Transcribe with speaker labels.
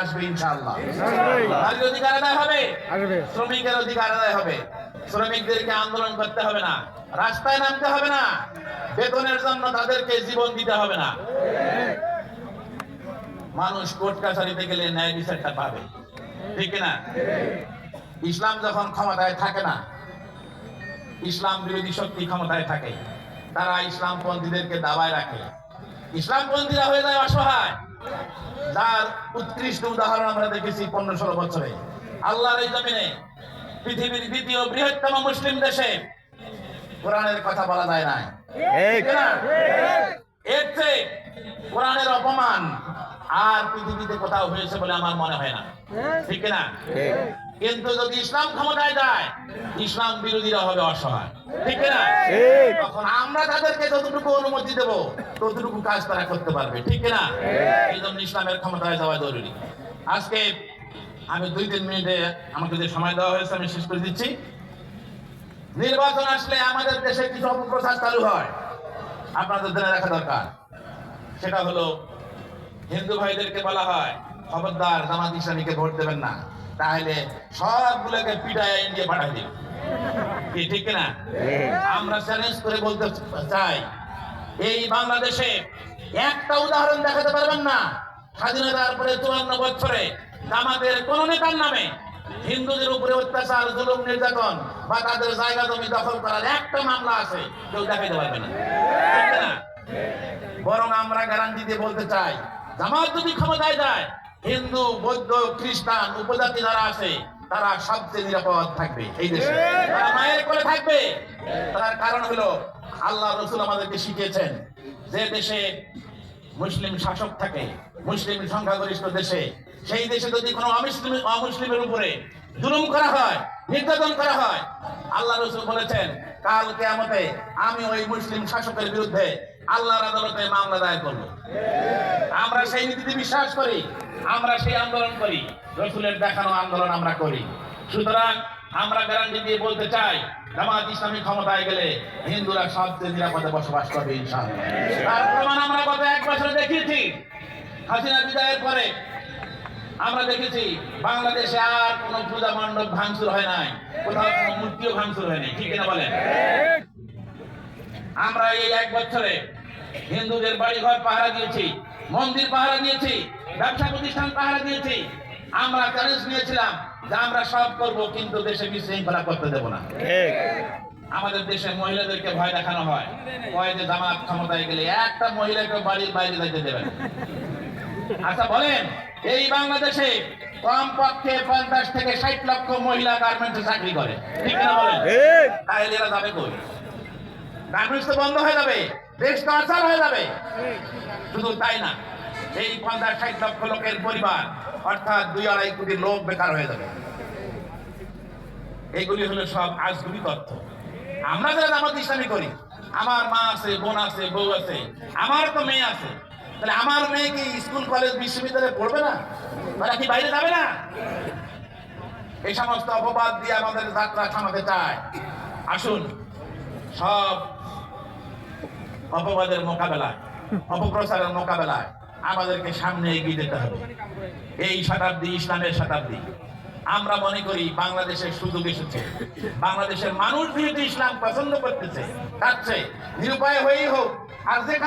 Speaker 1: আসবে ইনশাআল্লাহ। নারীর অধিকার আদায় হবে, শ্রমিকের অধিকার আদায় হবে। শ্রমিকদেরকে আন্দোলন করতে হবে না, রাস্তায় নামতে হবে না, বেতনের জন্য তাদেরকে জীবন দিতে হবে না। মানুষ কোর্ট কাছারিতে গেলে ন্যায় বিচারটা পাবে, ঠিক না? ইসলাম যখন ক্ষমতায় থাকে না, ইসলাম বিরোধী শক্তি ক্ষমতায় থাকে, তারা ইসলামপন্থীদেরকে দাবায় রাখে, ইসলামপন্থীরা হয়ে যায় অসহায়। যার উৎকৃষ্ট উদাহরণ আমরা দেখেছি 15-16 বছরে আল্লাহর এই জমিনে, পৃথিবীর দ্বিতীয় বৃহত্তম মুসলিম দেশে কোরআনের কথা বলা যায় না। এর চেয়ে কোরআনের অপমান আর পৃথিবীতে কোথাও হয়েছে বলে আমার মনে হয় না, ঠিক না? কিন্তু যদি ইসলাম ক্ষমতায় যায়, ইসলাম বিরোধীরা হবে অসহায়, ঠিক না? তখন আমরা তাদেরকে যতটুকু অনুমতি দেব, ততটুকু কাজ তারা করতে পারবে, ঠিক না? এই জন্য ইসলামের ক্ষমতায় যাওয়া জরুরি। আজকে আমি 2-3 মিনিটে আমাকে যে সময় দেওয়া হয়েছে আমি শেষ করে দিচ্ছি। নির্বাচন আসলে আমাদের দেশে কিছু অপপ্রচার চালু হয়, আপনাদের জেনে রাখা দরকার। সেটা হলো, হিন্দু ভাইদেরকে বলা হয় খবরদার জামাত ইসলামীকে ভোট দেবেন না, তাহলে সবগুলোকে পিটায় ইন্ডিয়া পাঠাই দিন, ঠিক না? আমরা চ্যালেঞ্জ করে বলতে চাই, এই বাংলাদেশে একটা উদাহরণ দেখাতে পারবেন না স্বাধীনতার পরে 54 বছরে জামাতের কোন নেতার নামে হিন্দুদের উপরে অত্যাচার, জুলুম, নির্যাতন বা তাদের জায়গা জমি দখল করার একটা মামলা আছে, কেউ দেখাইতে পারবে না, ঠিক না? বরং আমরা গ্যারান্টি দিয়ে বলতে চাই, জামাত যদি ক্ষমতায় যায়, হিন্দু, বৌদ্ধ, খ্রিস্টান, উপজাতি যারা আছে তারা সবচেয়ে নিরাপদ থাকবে এই দেশে, তারা মায়ের কোলে থাকবে। তার কারণ হলো, আল্লাহ রাসূল আমাদেরকে শিখিয়েছেন, যে দেশে মুসলিম শাসক থাকে, মুসলিম সংখ্যাগরিষ্ঠ দেশে, সেই দেশে যদি কোনো অমুসলিমের উপরে জুলুম করা হয়, নির্যাতন করা হয়, আল্লাহ রাসূল বলেছেন কাল কিয়ামতে আমি ওই মুসলিম শাসকের বিরুদ্ধে আল্লাহর আদালতে মামলা দায়ের করব। আমরা সেই নীতিতে বিশ্বাস করি, আমরা সেই আন্দোলন করি, রাসূলের দেখানো আন্দোলন আমরা করি। সুতরাং আমরা গ্যারান্টি দিয়ে বলতে চাই, জামাত ইসলামী ক্ষমতায় গেলে হিন্দুরা সবচেয়ে নিরাপদে বসবাস করবে ইনশাআল্লাহ। তার প্রমাণ আমরা গত 1 বছরে দেখিয়েছি। হাসিনা বিদায়ের পরে আমরা দেখেছি বাংলাদেশে আর কোন পূজা মণ্ডপ ভাঙচুর হয় নাই, কোথাও কোনো মূর্তিও ভাঙচুর হয় নাই, ঠিক না বলেন? আমরা এই 1 বছরে হিন্দুদের বাড়িঘর পাহারা দিয়েছি, মন্দির পাহারা দিয়েছি, ব্যবসা প্রতিষ্ঠান পাহারা দিয়েছি। আমরা চ্যালেঞ্জ নিয়েছিলাম যে আমরা সব করব, কিন্তু দেশে বিশৃঙ্খলা করতে দেব না। আমাদের দেশে মহিলাদেরকে ভয় দেখানো হয়, কয় যে জামাত ক্ষমতায় গেলে একটা মহিলাকে বাড়ির বাইরে যাইতে দেবেন। আচ্ছা বলেন, এই বাংলাদেশে কমপক্ষে 50 থেকে 60 লক্ষ মহিলা গার্মেন্টসে চাকরি করে, ঠিক না বলেন? তাহলে এরা যাবে কই? গার্মেন্টস তো বন্ধ হয়ে যাবে, দেশ তো অচল হয়ে যাবে। শুধু তাই না, এই 50-60 লক্ষ লোকের পরিবার, অর্থাৎ 2-2.5 কোটি লোক বেকার হয়ে যাবে। এইগুলি হলো সব আজগুবি তথ্য। আমরা যারা জামাত ইসলামী করি, আমার মা আছে, বোন আছে, বউ আছে, আমার তো মেয়ে আছে, তাহলে আমার মেয়ে কি স্কুল, কলেজ, বিশ্ববিদ্যালয়ে পড়বে না? তারা কি বাইরে যাবে না? এই সমস্ত অপবাদ দিয়ে আমাদের যাত্রা থামাতে চায়। আসুন, সব অপবাদের মোকাবেলায়, অপপ্রচারের মোকাবেলায় আমাদেরকে সামনে এগিয়ে যেতে হবে। এই শতাব্দী ইসলামের শতাব্দী। আমরা মনে করি বাংলাদেশের সুযোগ এসেছে, বাংলাদেশের মানুষ যেহেতু ইসলাম পছন্দ করতেছে, তার চেয়ে নিরুপায় হয়েই হোক আর যেখানে